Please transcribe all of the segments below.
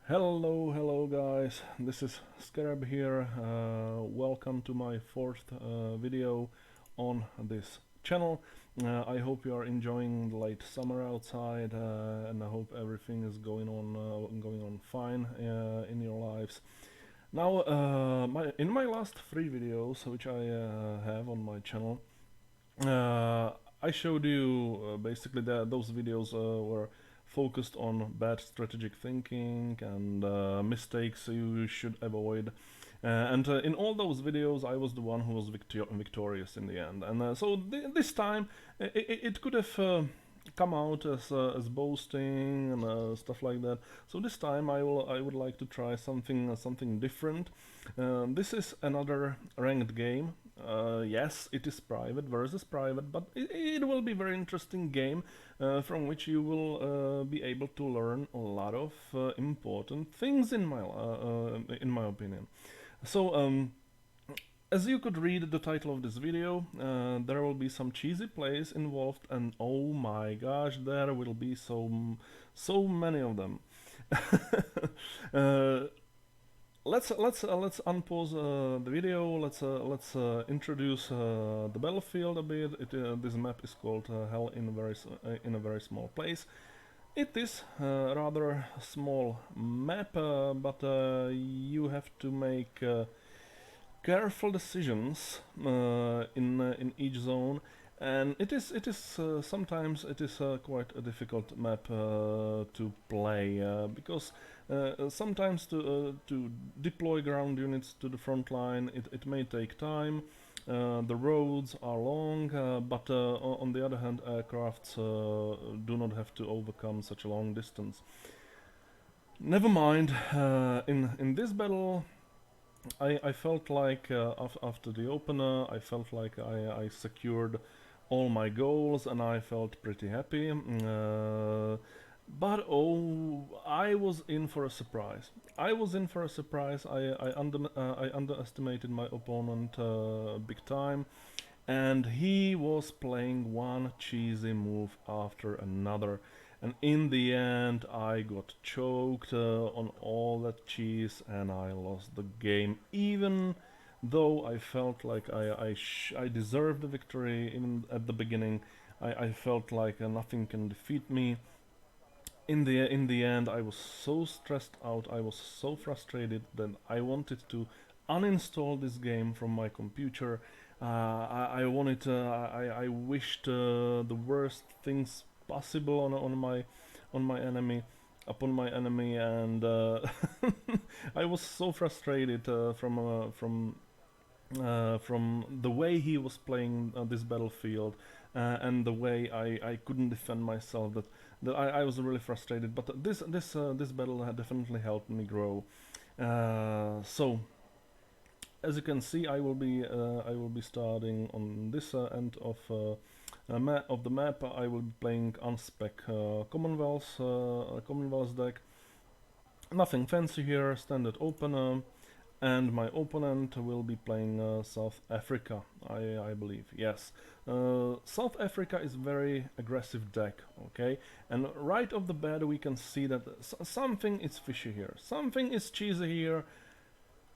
Hello guys, this is Scarab here. Welcome to my fourth video on this channel. I hope you are enjoying the late summer outside, and I hope everything is going on fine in your lives. Now, in my last three videos, which I have on my channel, uh, I showed you basically that those videos were focused on bad strategic thinking and mistakes you should avoid. And in all those videos, I was the one who was victorious in the end. And so this time, it could have come out as boasting and stuff like that. So this time, I would like to try something different. This is another ranked game. Yes, it is private versus private, but it will be a very interesting game from which you will be able to learn a lot of important things in my opinion. So, as you could read the title of this video, there will be some cheesy plays involved, and oh my gosh, there will be so many of them. uh, let's unpause the video. Let's introduce the battlefield a bit. This map is called Hell in a very small place. It is a rather small map, but you have to make careful decisions in each zone, and it is sometimes it is quite a difficult map to play because sometimes to deploy ground units to the front line it may take time. The roads are long, but on the other hand, aircrafts do not have to overcome such a long distance. Never mind. In this battle, I felt like after the opener, I felt like I secured all my goals and I felt pretty happy. But oh, I was in for a surprise. I was in for a surprise. I underestimated my opponent big time, and he was playing one cheesy move after another. And in the end, I got choked on all that cheese and I lost the game, even though I felt like I deserved the victory. Even at the beginning, I felt like nothing can defeat me. In the end, I was so stressed out, I was so frustrated that I wanted to uninstall this game from my computer. I wanted, I wished the worst things possible on my enemy, upon my enemy, and I was so frustrated from the way he was playing this battlefield and the way I couldn't defend myself. That I was really frustrated. But this battle had definitely helped me grow. So as you can see, I will be starting on this end of the map. I will be playing unspec Commonwealth deck. Nothing fancy here, standard opener, and my opponent will be playing South Africa, I believe, yes. South Africa is very aggressive deck, okay? And right off the bat we can see that something is fishy here, something is cheesy here.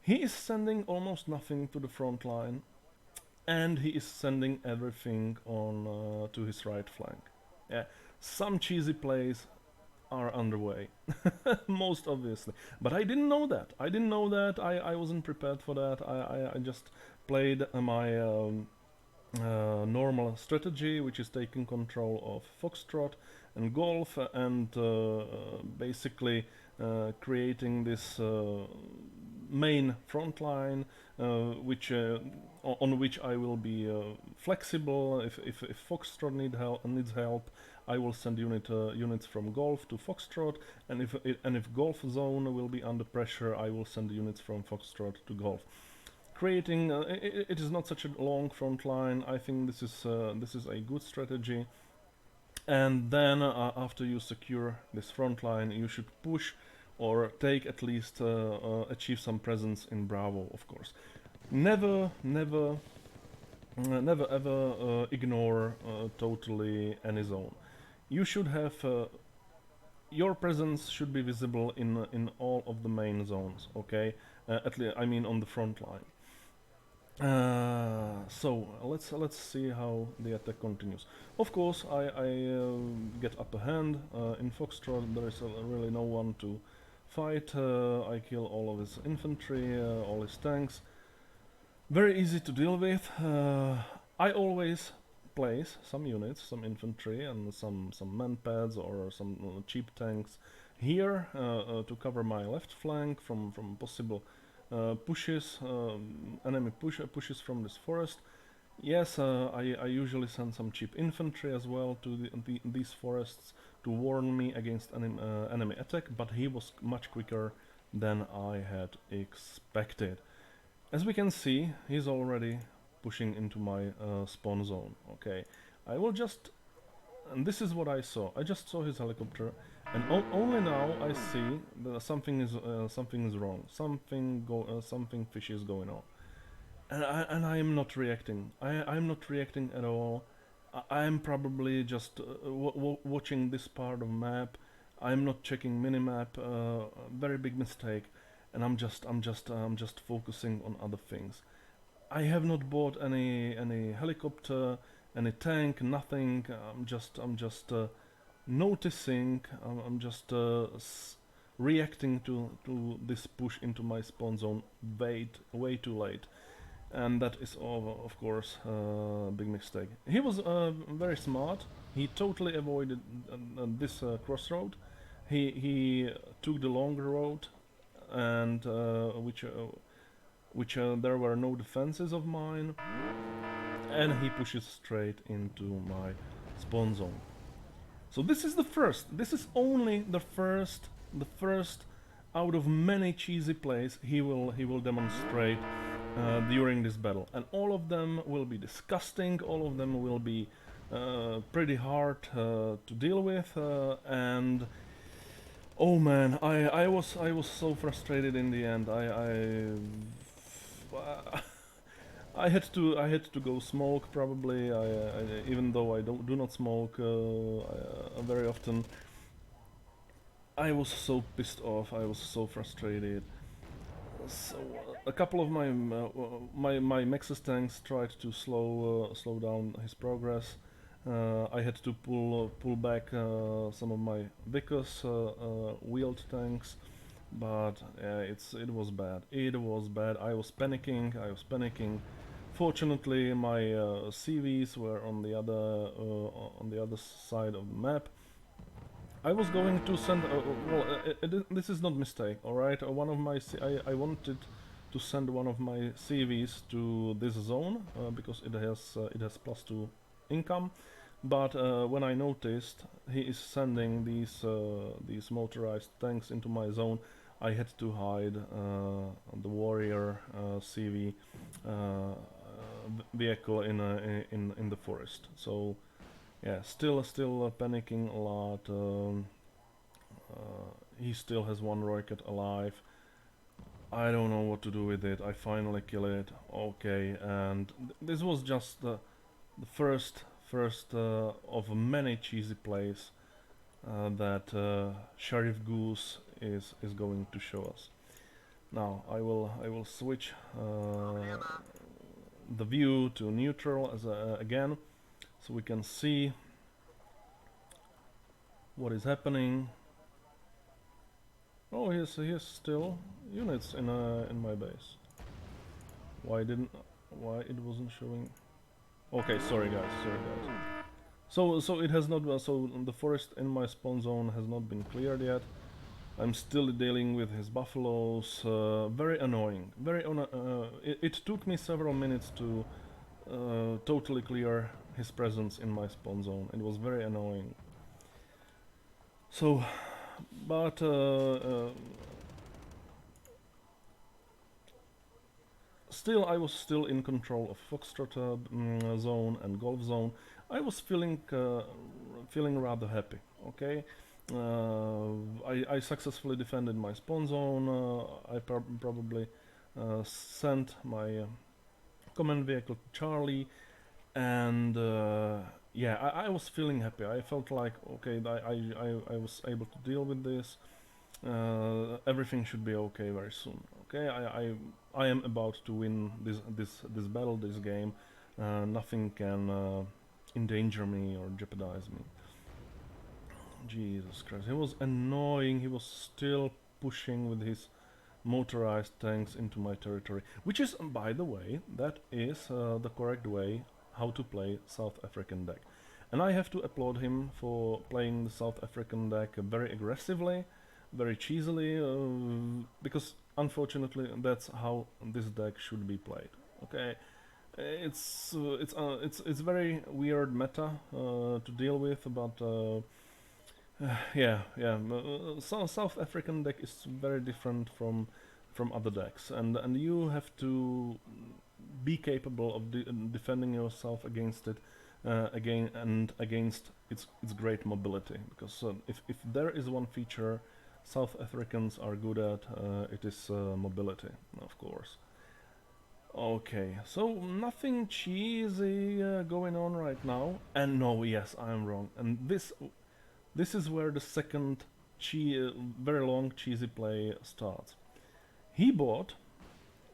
He is sending almost nothing to the front line, and he is sending everything on to his right flank. Yeah, some cheesy plays are underway, most obviously. But I didn't know that. I didn't know that. I wasn't prepared for that. I just played my normal strategy, which is taking control of Foxtrot and Golf, and basically creating this main front line, on which I will be flexible. If Foxtrot needs help, I will send units from Golf to Foxtrot, and if Golf zone will be under pressure, I will send units from Foxtrot to Golf. Creating it is not such a long front line. I think this is a good strategy. And then after you secure this front line, you should push or take at least achieve some presence in Bravo, of course. Never ever ignore totally any zone. You should have your presence should be visible in all of the main zones, okay? At least, I mean, on the front line. So let's see how the attack continues. Of course, I get upper hand. In Foxtrot, there is really no one to fight. I kill all of his infantry, all his tanks. Very easy to deal with. I always place some units, some infantry, and some manpads or some cheap tanks here to cover my left flank from possible pushes, enemy pushes from this forest. Yes, I usually send some cheap infantry as well to these forests to warn me against enemy attack, but he was much quicker than I had expected. As we can see, he's already pushing into my spawn zone. Okay, I will just... And this is what I saw. I just saw his helicopter, and only now I see that something is wrong. Something fishy is going on, and I am not reacting. I'm not reacting at all. I am probably just watching this part of map. I'm not checking minimap. Very big mistake, and I'm just focusing on other things. I have not bought any helicopter, any tank, nothing. I'm just noticing. I'm just reacting to this push into my spawn zone way too late, and that is of course a big mistake. He was very smart. He totally avoided this crossroad. He took the longer road, and which there were no defenses of mine, and he pushes straight into my spawn zone. So this is the first. This is only the first out of many cheesy plays he will demonstrate during this battle, and all of them will be disgusting. All of them will be pretty hard to deal with, and oh man, I was so frustrated in the end. I had to go smoke probably. Even though I do not smoke very often, I was so pissed off. I was so frustrated. So a couple of my Mexus tanks tried to slow down his progress. I had to pull back some of my Vicus wheeled tanks, but it was bad. It was bad. I was panicking. Fortunately, my CVs were on the other side of the map. I was going to send. This is not mistake. All right, one of my I wanted to send one of my CVs to this zone because it has +2 income. But when I noticed he is sending these motorized tanks into my zone, I had to hide the warrior CV vehicle in the forest. So yeah, still panicking a lot. He still has one rocket alive. I don't know what to do with it. I finally kill it. Okay, and this was just the first of many cheesy plays that Sheriff Goose is going to show us. Now I will switch the view to neutral as again, so we can see what is happening. Oh, he has still units in my base. Why it wasn't showing? Okay, sorry guys. So it has not. So the forest in my spawn zone has not been cleared yet. I'm still dealing with his buffaloes. Very annoying. It took me several minutes to totally clear his presence in my spawn zone. It was very annoying. So, but still, I was still in control of Foxtrot zone and Golf zone. I was feeling rather happy. Okay, I successfully defended my spawn zone. I probably sent my command vehicle to Charlie, and yeah, I was feeling happy. I felt like, okay, I was able to deal with this. Everything should be okay very soon. Okay, I am about to win this battle, this game. Nothing can endanger me or jeopardize me. Jesus Christ, he was annoying. He was still pushing with his motorized tanks into my territory, which is, by the way, that is the correct way how to play South African deck. And I have to applaud him for playing the South African deck very aggressively, very cheesily, because unfortunately that's how this deck should be played. Okay, it's very weird meta to deal with, but yeah. South African deck is very different from other decks, and you have to be capable of defending yourself against it again and against its great mobility. Because if there is one feature South Africans are good at, it is mobility, of course. Okay, so nothing cheesy going on right now. And no, yes, I am wrong. And this is where the second very long cheesy play starts. He bought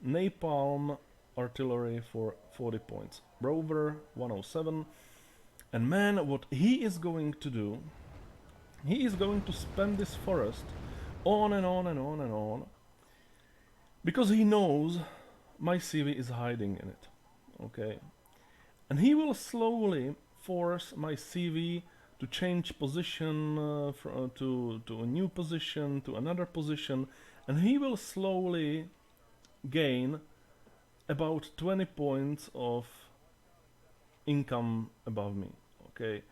napalm artillery for 40 points, rover 107, and man, what he is going to do, he is going to spend this forest on and on and on and on, because he knows my CV is hiding in it, okay? And he will slowly force my CV to change position to a new position, to another position, and he will slowly gain about 20 points of income above me, okay?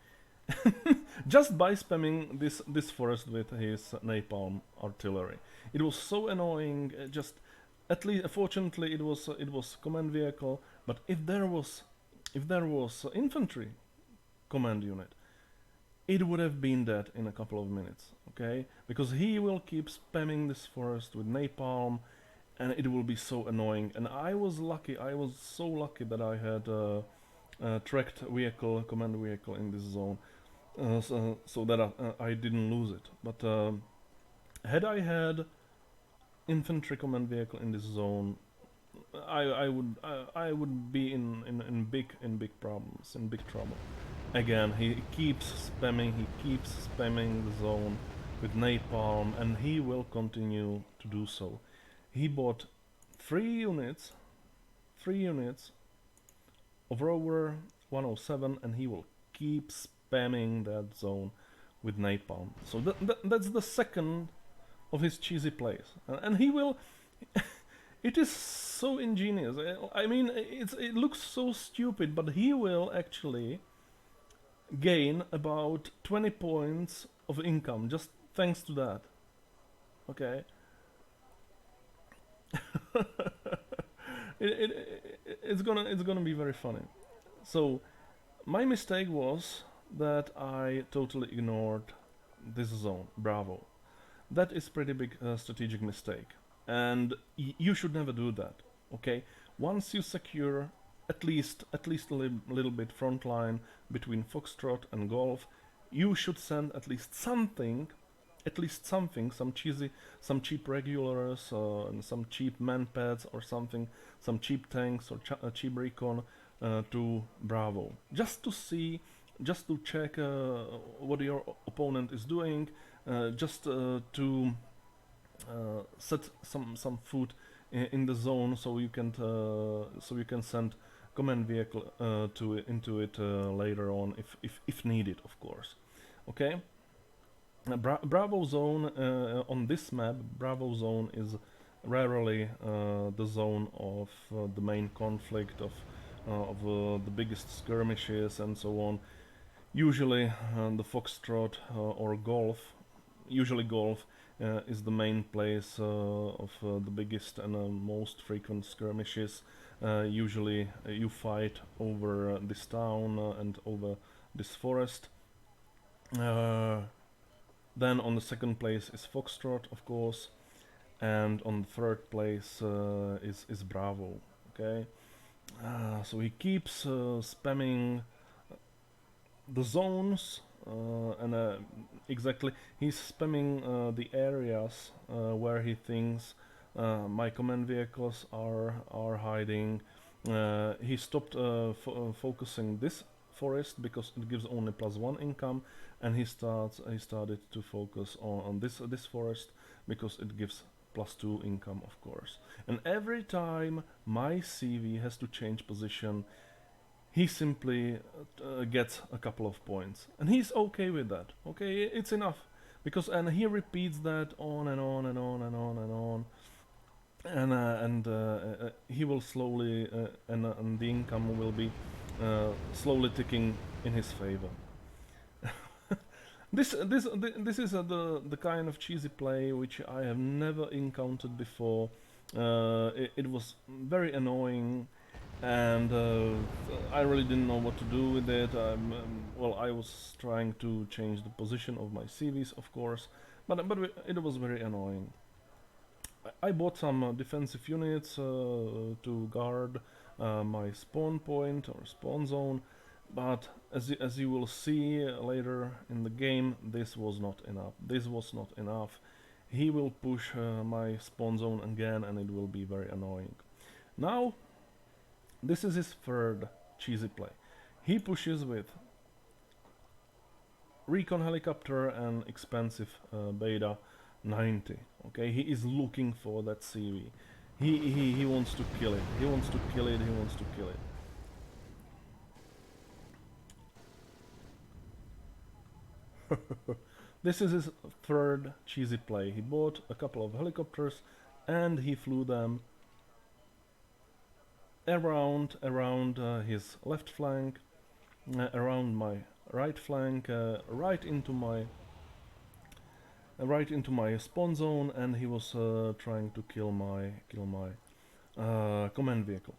Just by spamming this forest with his napalm artillery. It was so annoying, just at least fortunately it was command vehicle, but if there was infantry command unit, it would have been dead in a couple of minutes, okay? Because he will keep spamming this forest with napalm, and it will be so annoying. And I was lucky, I was so lucky that I had a tracked vehicle, command vehicle in this zone, so that I didn't lose it. But had I had infantry command vehicle in this zone, I would be in big problems, in big trouble. Again, he keeps spamming the zone with napalm, and he will continue to do so. He bought 3 units of rover 107, and he will keep spamming that zone with napalm. So that's the second of his cheesy plays, and he will. It is so ingenious. I mean, it looks so stupid, but he will actually gain about 20 points of income just thanks to that. Okay. It's gonna be very funny. So my mistake was that I totally ignored this zone, Bravo. That is pretty big strategic mistake, and you should never do that. Okay, once you secure at least a little bit front line between Foxtrot and Golf, you should send at least something, some cheap regulars and some cheap man pads or something, some cheap tanks or cheap recon to Bravo, just to see, just to check what your opponent is doing, just to set some food in the zone, so you can send command vehicle into it later on if needed, of course. Okay. Bravo zone on this map, Bravo zone is rarely the zone of the main conflict of the biggest skirmishes and so on. Usually the Foxtrot or Golf, usually Golf is the main place of the biggest and most frequent skirmishes. Usually you fight over this town and over this forest. Then on the second place is Foxtrot, of course, and on the third place is Bravo. Okay, so he keeps spamming the zones and exactly he's spamming the areas where he thinks my command vehicles are hiding. He stopped focusing this forest because it gives only +1 income, and he started to focus on this forest because it gives +2 income, of course. And every time my CV has to change position, he simply gets a couple of points, and he's okay with that. Okay, it's enough, because and he repeats that on and on and on and on and on, and he will slowly and the income will be slowly ticking in his favor. This is the kind of cheesy play which I have never encountered before. It was very annoying, and I really didn't know what to do with it. Well, I was trying to change the position of my CVs, of course, but it was very annoying. I bought some defensive units to guard my spawn point or spawn zone, but as you will see later in the game, this was not enough. This was not enough. He will push my spawn zone again, and it will be very annoying. Now, this is his third cheesy play. He pushes with recon helicopter and expensive beta 90. Okay, he is looking for that CV. He wants to kill it. He wants to kill it. He wants to kill it. This is his third cheesy play. He bought a couple of helicopters and he flew them around his left flank, around my right flank, right into my spawn zone, and he was trying to kill my command vehicle.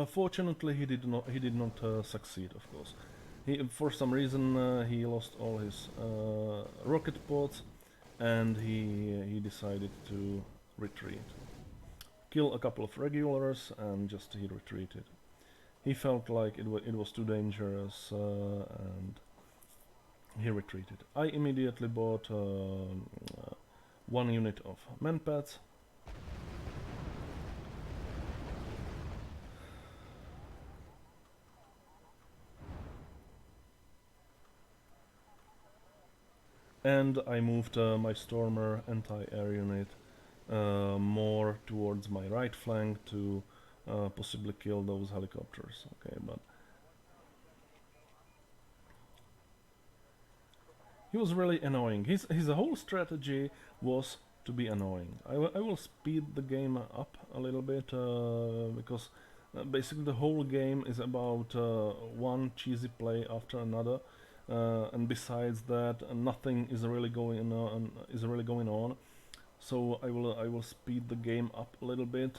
Fortunately, he did not succeed. Of course, for some reason he lost all his rocket pods, and he decided to retreat. Kill a couple of regulars, and just he retreated. He felt like it was too dangerous, and he retreated. I immediately bought one unit of manpads. And I moved my Stormer anti-air unit more towards my right flank to possibly kill those helicopters. Okay, but he was really annoying. His whole strategy was to be annoying. I will speed the game up a little bit because basically the whole game is about one cheesy play after another, and besides that, nothing is really going on. So I will speed the game up a little bit.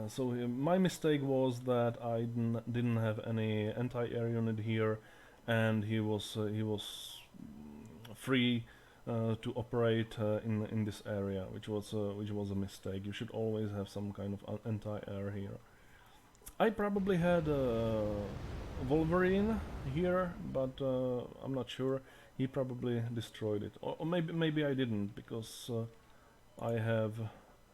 So my mistake was that I didn't have any anti-air unit here, and he was free to operate in this area, which was a mistake. You should always have some kind of anti-air here. I probably had Wolverine here, but I'm not sure. He probably destroyed it, or maybe I didn't, because I have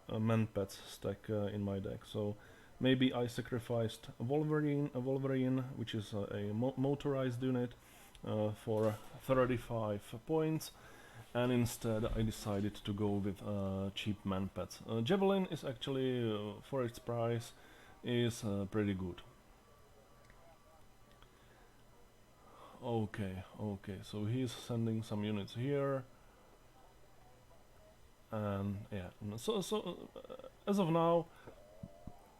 a manpads stack in my deck. So maybe I sacrificed a Wolverine, which is a motorized unit, for 35 points, and instead I decided to go with cheap manpads. Javelin is actually, for its price, is pretty good. Okay, so he's sending some units here, and yeah, so as of now,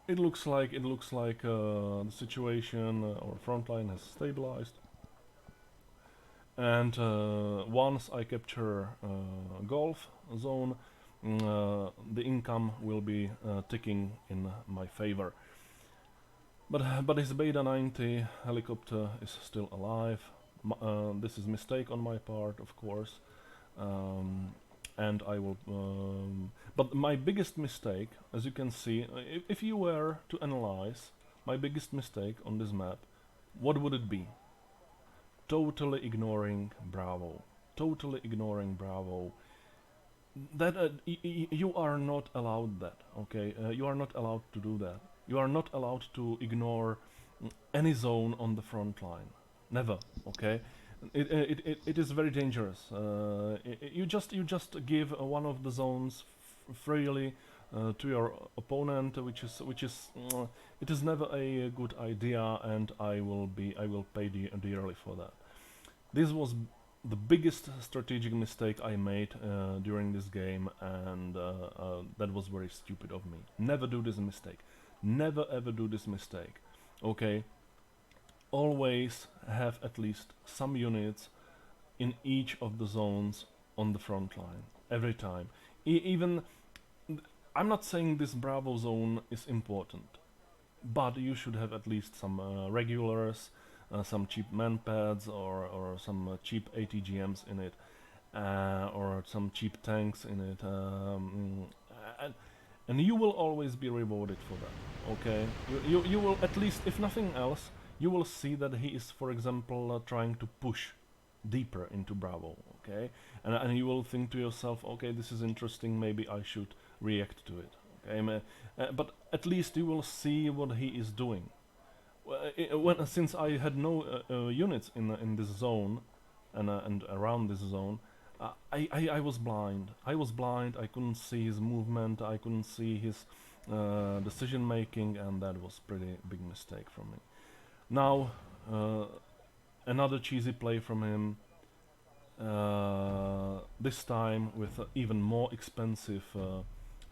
it looks like the situation or front line has stabilized, and once I capture Golf zone, the income will be ticking in my favor. But his Beta 90 helicopter is still alive. This is a mistake on my part, of course, and I will. But my biggest mistake, as you can see, if you were to analyze my biggest mistake on this map, what would it be? Totally ignoring Bravo. Totally ignoring Bravo. That you are not allowed that, okay? You are not allowed to do that. You are not allowed to ignore any zone on the front line. Never, okay? It is very dangerous. You just give one of the zones freely to your opponent, which is it is never a good idea, and I will pay dearly for that. This was the biggest strategic mistake I made during this game, and that was very stupid of me. Never do this mistake. Never ever do this mistake. Okay? Always have at least some units in each of the zones on the front line. Every time. Even... I'm not saying this Bravo zone is important, but you should have at least some regulars, some cheap manpads, or some cheap ATGMs in it, or some cheap tanks in it, and you will always be rewarded for that, okay? You will, at least, if nothing else, you will see that he is, for example, trying to push deeper into Bravo, okay? And you will think to yourself, okay, this is interesting, maybe I should react to it, okay? But at least you will see what he is doing. Since I had no units in this zone and around this zone, I was blind. I was blind. I couldn't see his movement. I couldn't see his decision making, and that was pretty big mistake from me. Now another cheesy play from him. This time with even more expensive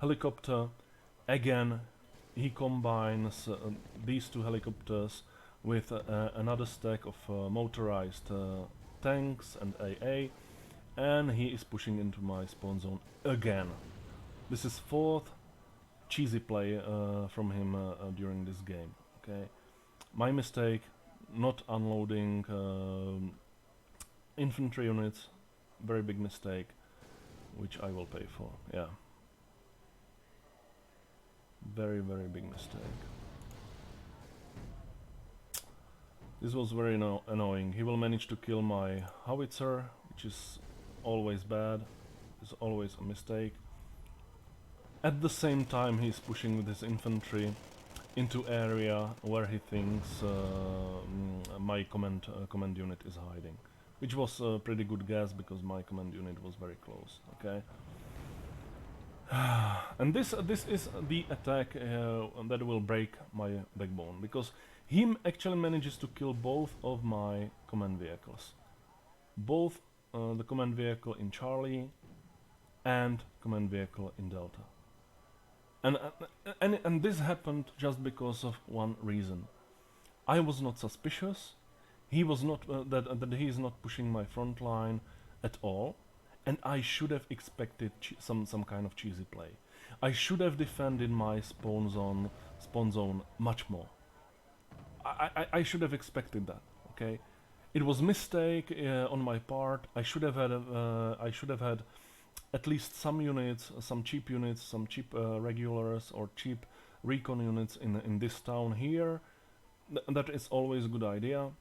helicopter. Again, he combines these two helicopters with another stack of motorized tanks and AA, and he is pushing into my spawn zone again. This is fourth cheesy play from him during this game. Okay, my mistake, not unloading infantry units, very big mistake, which I will pay for. Yeah. Very, very big mistake. This was very annoying. He will manage to kill my howitzer, which is always bad. It's always a mistake. At the same time, he's pushing with his infantry into area where he thinks my command unit is hiding, which was a pretty good guess because my command unit was very close. Okay. And this is the attack that will break my backbone, because he actually manages to kill both of my command vehicles, both the command vehicle in Charlie and command vehicle in Delta, and this happened just because of one reason. I was not suspicious. He was not that he is not pushing my front line at all. And I should have expected some kind of cheesy play. I should have defended my spawn zone much more. I should have expected that. Okay, it was mistake on my part. I should have had at least some units, some cheap regulars or cheap recon units in this town here. That is always a good idea.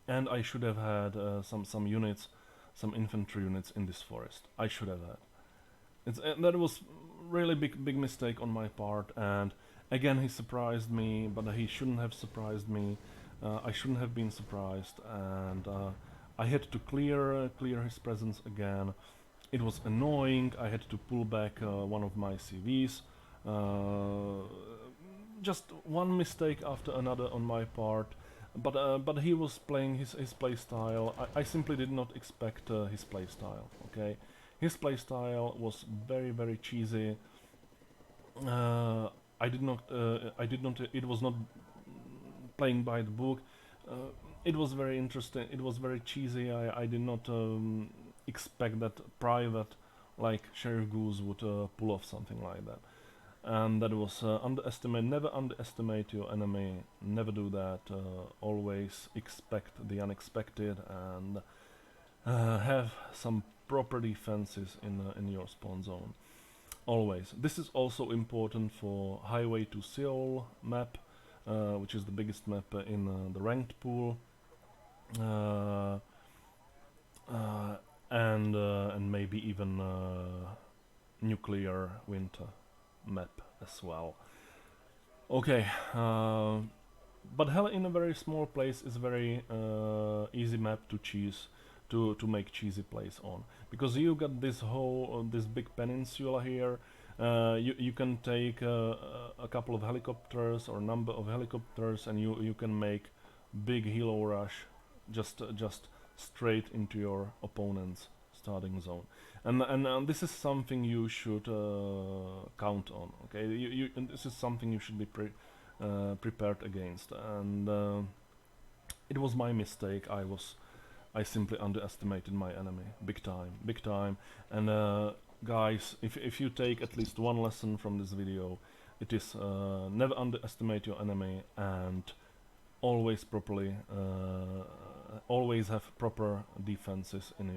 And I should have had some units. Some infantry units in this forest. I should have had. That was really big mistake on my part, and again he surprised me, but he shouldn't have surprised me. I shouldn't have been surprised, and I had to clear his presence again. It was annoying. I had to pull back one of my CVs. Just one mistake after another on my part. But he was playing his play style. I simply did not expect his play style. Okay, his play style was very cheesy. I did not. It was not playing by the book. It was very interesting. It was very cheesy. I did not expect that private like Sheriff Goose would pull off something like that. And that was never underestimate your enemy, never do that, always expect the unexpected, and have some proper defenses in your spawn zone. Always. This is also important for Highway to Seoul map, which is the biggest map in the ranked pool, uh, and maybe even nuclear winter map as well. Okay, but hell in a very small place is a very easy map to choose to make cheesy plays on, because you got this whole this big peninsula here. You can take a couple of helicopters or number of helicopters, and you can make big helo rush just straight into your opponent's starting zone, and this is something you should count on. Okay, and this is something you should be prepared against, and it was my mistake. I simply underestimated my enemy big time, and guys, if you take at least one lesson from this video, it is never underestimate your enemy, and always always have proper defenses in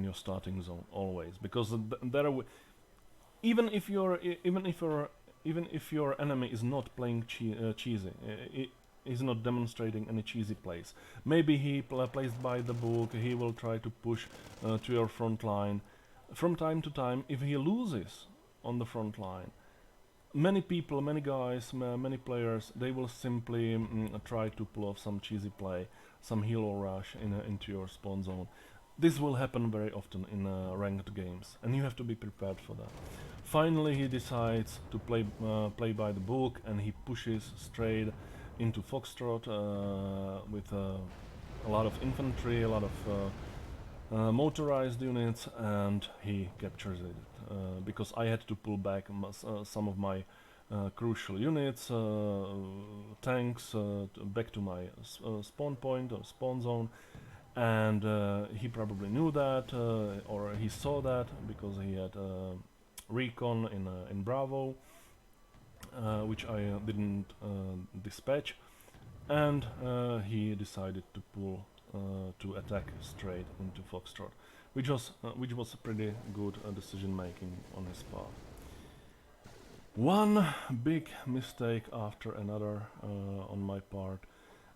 your starting zone, always, because there are even if your enemy is not playing cheesy, is not demonstrating any cheesy plays. Maybe he plays by the book, he will try to push to your front line. From time to time, if he loses on the front line, many people, many guys, many players, they will simply try to pull off some cheesy play, some hero rush into your spawn zone. This will happen very often in ranked games, and you have to be prepared for that. Finally, he decides to play by the book, and he pushes straight into Foxtrot with a lot of infantry, a lot of motorized units, and he captures it because I had to pull back some of my crucial units, tanks, back to my spawn point or spawn zone, and he probably knew that, or he saw that, because he had recon in Bravo, which I didn't dispatch, and he decided to pull to attack straight into Foxtrot, which was a pretty good decision making on his part. One big mistake after another on my part,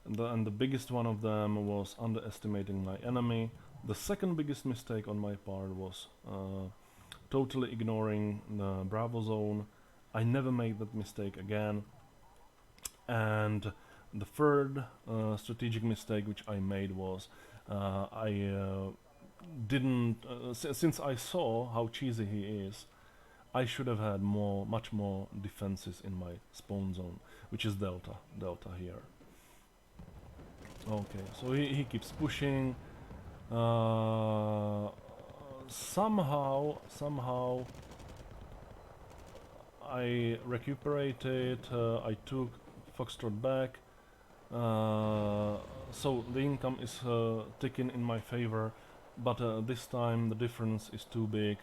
and the biggest one of them was underestimating my enemy. The second biggest mistake on my part was totally ignoring the Bravo zone. I never made that mistake again. And the third strategic mistake which I made was I didn't, since I saw how cheesy he is, I should have had much more defenses in my spawn zone, which is Delta here. Okay, so he keeps pushing. Somehow I recuperated. I took Foxtrot back. So the income is ticking in my favor, but this time the difference is too big,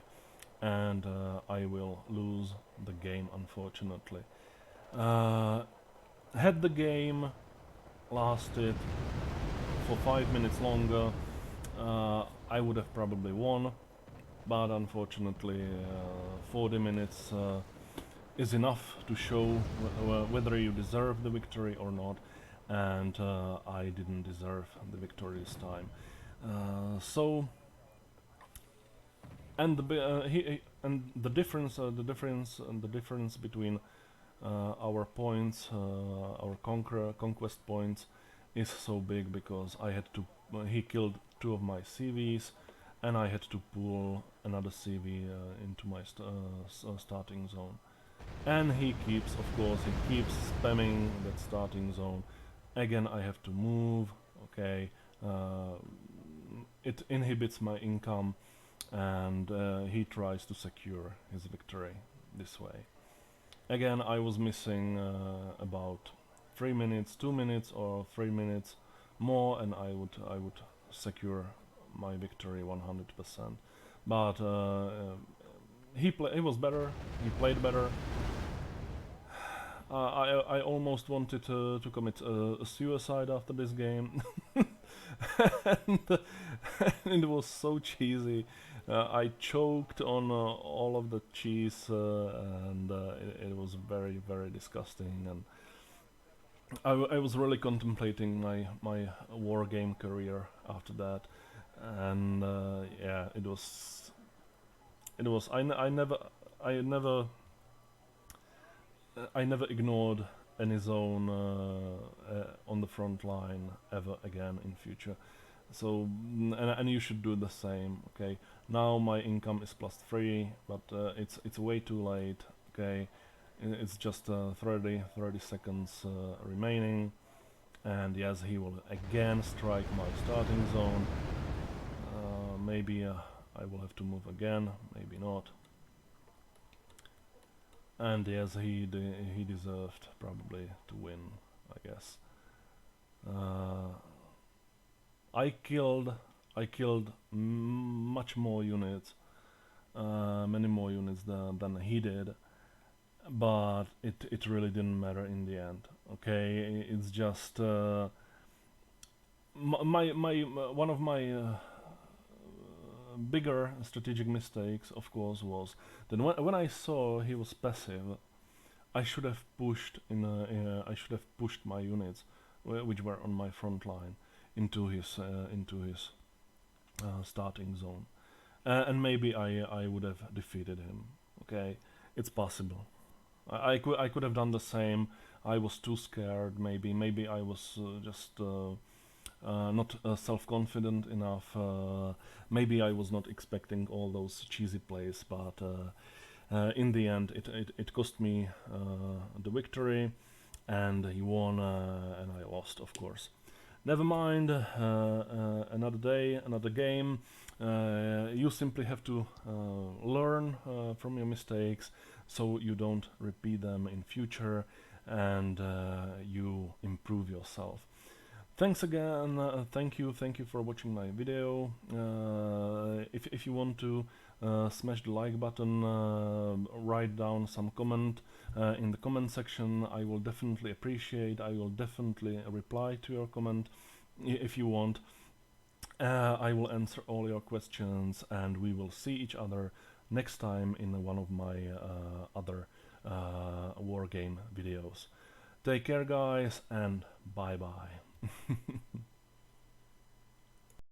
and I will lose the game, unfortunately. Had the game lasted for 5 minutes longer, I would have probably won, but unfortunately 40 minutes is enough to show whether you deserve the victory or not, and I didn't deserve the victory this time. And the difference between our points, our conquest points, is so big because I had to. He killed 2 of my CVs, and I had to pull another CV into my starting zone. And he keeps, of course, he keeps spamming that starting zone. Again, I have to move. Okay, it inhibits my income, and he tries to secure his victory this way. Again, I was missing about 3 minutes, 2 minutes, or 3 minutes more, and I would secure my victory 100%. But he was better. He played better. I almost wanted to commit a suicide after this game, and it was so cheesy. I choked on all of the cheese, and it was very, very disgusting. And I was really contemplating my war game career after that, and yeah, it was I never ignored any zone on the front line ever again in future. So and you should do the same. Okay, now my income is +3, but it's way too late. Okay, it's just 30 seconds remaining, and yes, he will again strike my starting zone. Maybe I will have to move again, maybe not. And yes, he deserved probably to win, I guess. Uh, I killed much more units, many more units than he did, but it really didn't matter in the end. Okay, it's just my one of my bigger strategic mistakes, of course, was that when I saw he was passive, I should have pushed I should have pushed my units, which were on my front line, into his starting zone, and maybe I would have defeated him. Okay, it's possible. I could have done the same. I was too scared. Maybe I was just not self-confident enough. Maybe I was not expecting all those cheesy plays, but in the end, it cost me the victory, and he won, and I lost, of course. Never mind, another day, another game. You simply have to learn from your mistakes, so you don't repeat them in future, and you improve yourself. Thanks again, thank you for watching my video. If you want to smash the like button, write down some comment in the comment section. I will definitely appreciate, I will definitely reply to your comment if you want. I will answer all your questions, and we will see each other next time in one of my other wargame videos. Take care, guys, and bye bye.